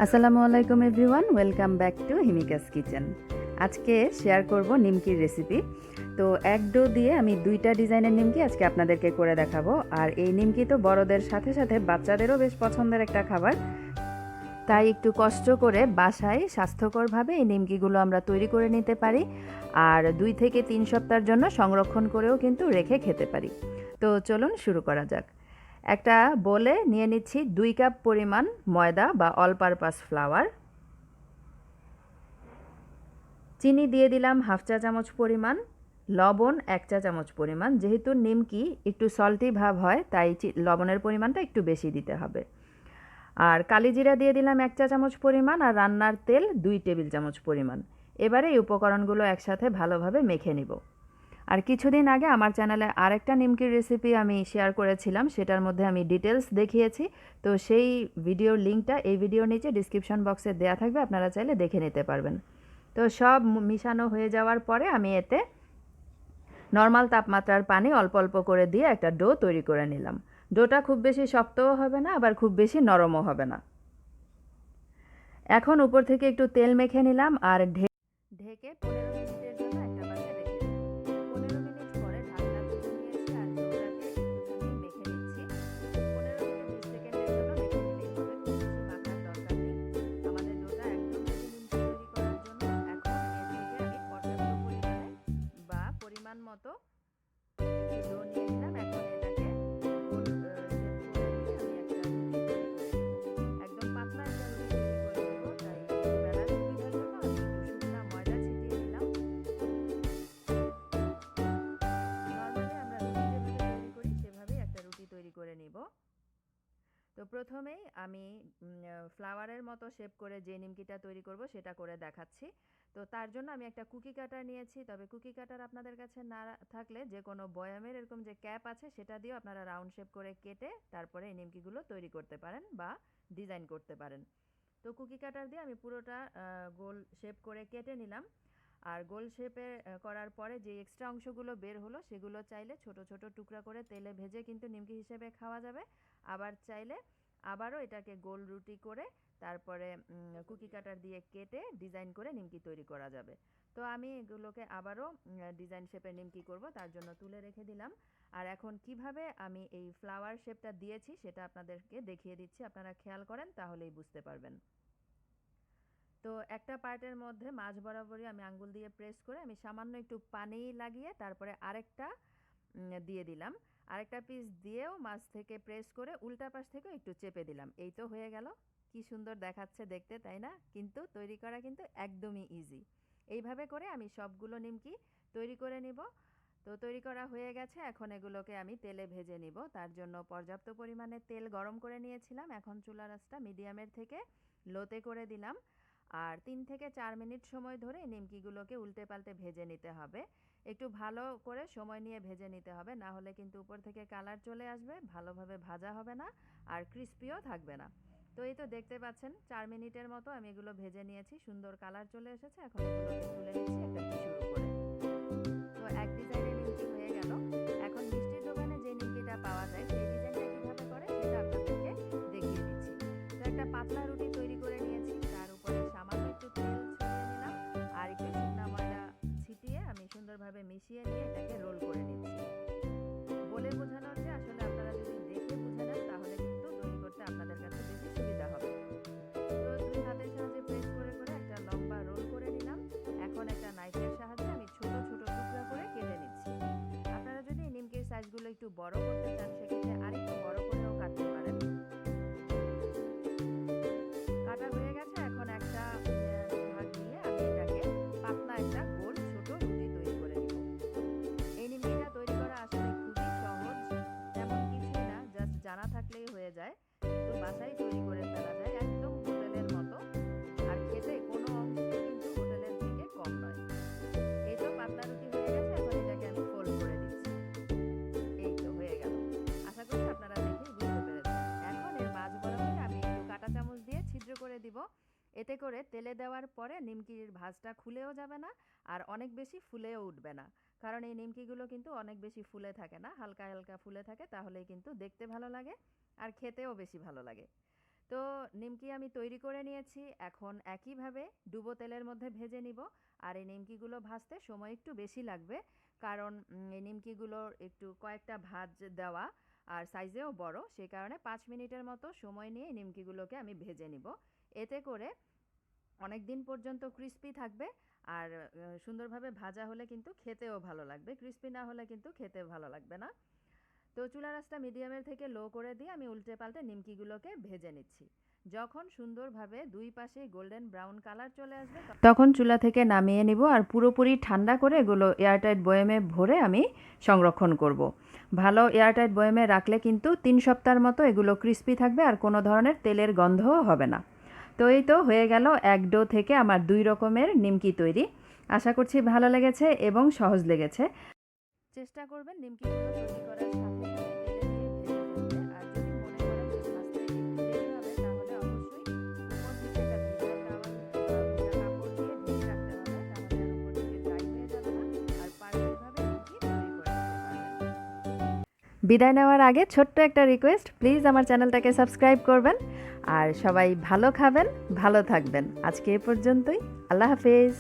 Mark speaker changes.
Speaker 1: আসসালামু আলাইকুম everyone, welcome back to Himika's kitchen. আজকে শেয়ার করব নিমকির রেসিপি। তো এক ডো দিয়ে আমি দুইটা ডিজাইনের নিমকি আজকে আপনাদেরকে করে দেখাবো। আর এই নিমকি তো বড়দের সাথে সাথে বাচ্চাদেরও বেশ পছন্দের একটা খাবার, তাই একটু কষ্ট করে বাসায় স্বাস্থ্যকরভাবে এই নিমকিগুলো আমরা তৈরি করে নিতে পারি। আর 2 থেকে 3 সপ্তাহের জন্য সংরক্ষণ করেও কিন্তু রেখে খেতে পারি। তো চলুন শুরু করা যাক। একটা বোলে নিয়ে নিচ্ছি 2 কাপ পরিমাণ ময়দা বা অল পারপাস ফ্লাওয়ার। চিনি দিয়ে দিলাম হাফ চা চামচ পরিমাণ, লবণ 1 চা চামচ পরিমাণ। যেহেতু নিমকি একটু সল্টি ভাব হয়, তাই লবণের পরিমাণটা একটু বেশি দিতে হবে। আর কালিজিরা দিয়ে দিলাম 1 চা চামচ পরিমাণ, আর রান্নার তেল 2 টেবিল চামচ পরিমাণ। এবারে এই উপকরণগুলো একসাথে ভালোভাবে মেখে নিব। আর কিছুদিন আগে আমার চ্যানেলে আরেকটা নিমকির রেসিপি আমি শেয়ার করেছিলাম, সেটার মধ্যে আমি ডিটেলস দেখিয়েছি। তো সেই ভিডিওর লিঙ্কটা এই ভিডিওর নিচে ডিসক্রিপশন বক্সে দেওয়া থাকবে, আপনারা চাইলে দেখে নিতে পারবেন। তো সব মিশানো হয়ে যাওয়ার পরে আমি এতে নর্মাল তাপমাত্রার পানি অল্প অল্প করে দিয়ে একটা ডো তৈরি করে নিলাম। ডোটা খুব বেশি শক্তও হবে না, আবার খুব বেশি নরমও হবে না। এখন উপর থেকে একটু তেল মেখে নিলাম আর ঢেকে 15 মিনিটের জন্য একটা পাশে রেখে দিলাম। 15 মিনিট পরে ঢাকনা তুলে নিয়েছি আর ডোটাকে একটুখানি মেখে নিচ্ছি। 15 থেকে 20 সেকেন্ডের জন্য মেখে নিলেই হবে, খুব বেশি মাখার দরকার নেই। আমাদের ডোটা একদম রেডি নিমকি তৈরি করার জন্য। এখন এর থেকে আমি পর্যাপ্ত পরিমাণে বা পরিমাণ মতো একটু ডো নিয়ে নিলাম। এখন এটাকে গোল শেপ করে নিয়ে আমি একটা রুটি তৈরি করে নেব। একদম পাতলা একটা রুটি তৈরি করে নেব, তাই একটু বেলার সুবিধার জন্য আমি একটু শুকনা ময়দা ছিটিয়ে দিলাম। নর্মালি আমরা রুটি যেভাবে তৈরি করি সেভাবেই একটা রুটি তৈরি করে নিব। তো প্রথমেই আমি ফ্লাওয়ারের মতো শেপ করে যে নিমকিটা তৈরি করব সেটা করে দেখাচ্ছি। তো তার জন্য আমি একটা কুকি কাটার নিয়েছি, তবে কুকি কাটার আপনাদের কাছে না থাকলে যে কোনো বয়ামের এরকম যে ক্যাপ আছে সেটা দিয়েও আপনারা রাউন্ড শেপ করে কেটে তারপরে এই নিমকিগুলো তৈরি করতে পারেন বা ডিজাইন করতে পারেন। তো কুকি কাটার দিয়ে আমি পুরোটা গোল শেপ করে কেটে নিলাম। আর গোল শেপে করার পরে যে এক্সট্রা অংশগুলো বের হলো সেগুলো চাইলে ছোট ছোট টুকরা করে তেলে ভেজে কিন্তু নিমকি হিসেবে খাওয়া যাবে। আবার চাইলে আবারও এটাকে গোল রুটি করে তারপরে কুকি কাটার দিয়ে কেটে ডিজাইন করে নিমকি তৈরি করা যাবে। তো আমি এগুলোকে আবারও ডিজাইন শেপের নিমকি করব, তার জন্য তুলে রেখে দিলাম। আর এখন কিভাবে আমি এই ফ্লাওয়ার শেপটা দিয়েছি সেটা আপনাদেরকে দেখিয়ে দিচ্ছি, আপনারা খেয়াল করেন তাহলেই বুঝতে পারবেন। তো একটা পার্টের মধ্যে মাঝ বরাবরই আমি আঙ্গুল দিয়ে প্রেস করে আমি সামান্য একটু পানি লাগিয়ে তারপরে আরেকটা দিয়ে দিলাম। আরেকটা পিস দিয়েও মাঝ থেকে প্রেস করে উল্টা পাশ থেকেও একটু চেপে দিলাম। এই তো হয়ে গেল। কি সুন্দর দেখাচ্ছে দেখতে, তাই না? কিন্তু তৈরি করা কিন্তু একদমই ইজি। এইভাবে করে আমি সবগুলো নিমকি তৈরি করে নিব। তো তৈরি করা হয়ে গেছে, এখন এগুলোকে আমি তেলে ভেজে নিব। তার জন্য পর্যাপ্ত পরিমাণে তেল গরম করে নিয়েছিলাম। এখন চুলার আঁচটা মিডিয়ামের থেকে লোতে করে দিলাম। আর 3 থেকে 4 মিনিট সময় ধরে নিমকিগুলোকে উল্টে পাল্টে ভেজে নিতে হবে। একটু ভালো করে সময় নিয়ে ভেজে নিতে হবে, না হলে কিন্তু উপর থেকে কালার চলে আসবে, ভালোভাবে ভাজা হবে না আর ক্রিস্পিও থাকবে না। তো এই তো দেখতে পাচ্ছেন 4 মিনিটের মতো আমি এগুলো ভেজে নিয়েছি, সুন্দর কালার চলে এসেছে। এখন এগুলোকে তুলে নিচ্ছি একটা টিস্যুর উপরে। তো এক ডিজাইনের নিমকি হয়ে গেল। এখন মিষ্টির দোকানে যে নিমকিটা পাওয়া যায় সেই ডিজাইনটা কিভাবে করে সেটা আপনাদেরকে দেখিয়ে দিচ্ছি। তো একটা পাতলা রুটি তৈরি করে নিয়েছি, তার উপরে সামান্য একটু তেল ছড়িয়ে নিলাম আর একটু শুকনা ময়দা ছিটিয়ে আমি সুন্দরভাবে মিশিয়ে নিয়ে এটাকে রোল করে নিচ্ছি। বলে বোঝানোর চেয়ে আসলে আপনারা যদি দেখে বুঝে নেন তাহলে কিন্তু তৈরি করতে আপনাদের কাছে বেশি সুবিধা হবে। তো 2 হাতের সাহায্যে প্রেস করে করে একটা লম্বা রোল করে নিলাম। এখন একটা নাইফের সাহায্যে আমি ছোট ছোট টুকরা করে কেটে নিচ্ছি। আপনারা যদি নিমকির সাইজগুলো একটু বড় করতে চান সেক্ষেত্রে আরেকটু বড় করেও কাটতে পারেন। কাটা হয়ে গেছে, এখন একটা ভাগ নিয়ে আমি এটাকে পাতলা একটা গোল ছোট রুটি তৈরি করে নিব। এই নিমকিটা তৈরি করা আসলে খুবই সহজ, তেমন কিছুই না, জাস্ট জানা থাকলেই হয়ে যায়। কিন্তু বাসায় তৈরি করে ফেলা যায় একদম হোটেলের মতো। আর খেতে কোনো অংশে কিন্তু হোটেলের থেকে কম নয়। এই তো পাতলা রুটি হয়ে গেছে, এখন এটাকে আমি ফোল্ড করে দিচ্ছি। এই তো হয়ে গেল। আশা করি আপনারা দেখেই বুঝতে পেরেছেন। এখন এর মাঝ বরাবর আমি একটু কাঁটা চামচ দিয়ে ছিদ্র করে দিব। এতে করে তেলে দেওয়ার পরে নিমকির ভাঁজটা খুলেও যাবে না আর অনেক বেশি ফুলেও উঠবে না। কারণ এই নিমকিগুলো কিন্তু অনেক বেশি ফুলে থাকে না, হালকা হালকা ফুলে থাকে, তাহলেই কিন্তু দেখতে ভালো লাগে আর খেতেও বেশি ভালো লাগে। তো তো নিমকি আমি তৈরি করে নিয়েছি। এখন একইভাবে ডুবো তেলের মধ্যে ভেজে নিব। আর এই নিমকিগুলো ভাজতে সময় একটু বেশি লাগবে, কারণ এই নিমকিগুলোর একটু কয়েকটা ভাঁজ দেওয়া আর সাইজেও বড়, সেই কারণে 5 মিনিটের মতো সময় নিয়ে এই নিমকিগুলোকে আমি ভেজে নিব। এতে করে অনেক দিন পর্যন্ত ক্রিস্পি থাকবে, আর সুন্দরভাবে ভাজা হলে কিন্তু খেতেও ভালো লাগবে। ক্রিস্পি না হলে কিন্তু খেতে ভালো লাগবে না। তো চুলার আঁচটা মিডিয়ামের থেকে লো করে দিয়ে আমি উল্টে পাল্টে নিমকিগুলোকে ভেজে নিচ্ছি। যখন সুন্দরভাবে দুই পাশে গোল্ডেন ব্রাউন কালার চলে আসবে তখন চুলা থেকে নামিয়ে নিব, আর পুরোপুরি ঠান্ডা করে এগুলো এয়ারটাইট বয়ামে ভরে আমি সংরক্ষণ করব। ভালো এয়ারটাইট বয়ামে রাখলে কিন্তু 3 সপ্তাহের মতো এগুলো ক্রিস্পি থাকবে আর কোনো ধরনের তেলের গন্ধও হবে না। তো এই তো হয়ে গেল এক ডো থেকে আমার 2 রকমের নিমকি তৈরি। আশা করছি ভালো লেগেছে এবং সহজ লেগেছে। চেষ্টা করবেন নিমকিগুলো তৈরি করার সাথে সাথে তেলে দিয়ে ভেজে ফেলতে। আর যদি মনে করেন যে ভাজতে একটু দেরি হবে, তাহলে অবশ্যই উপর থেকে একটা ভিজা টাওয়াল ভিজা কাপড় দিয়ে ঢেকে রাখতে হবে, তাহলে আর উপর থেকে ড্রাই হয়ে যাবে না আর পারফেক্টভাবে নিমকি তৈরি করে নিতে পারবেন। বিদায় নেওয়ার আগে ছোট্ট একটা রিকোয়েস্ট, প্লিজ আমার চ্যানেলটাকে সাবস্ক্রাইব করবেন। আর সবাই ভালো খাবেন, ভালো থাকবেন। আজকে এ পর্যন্তই। আল্লাহ হাফেজ।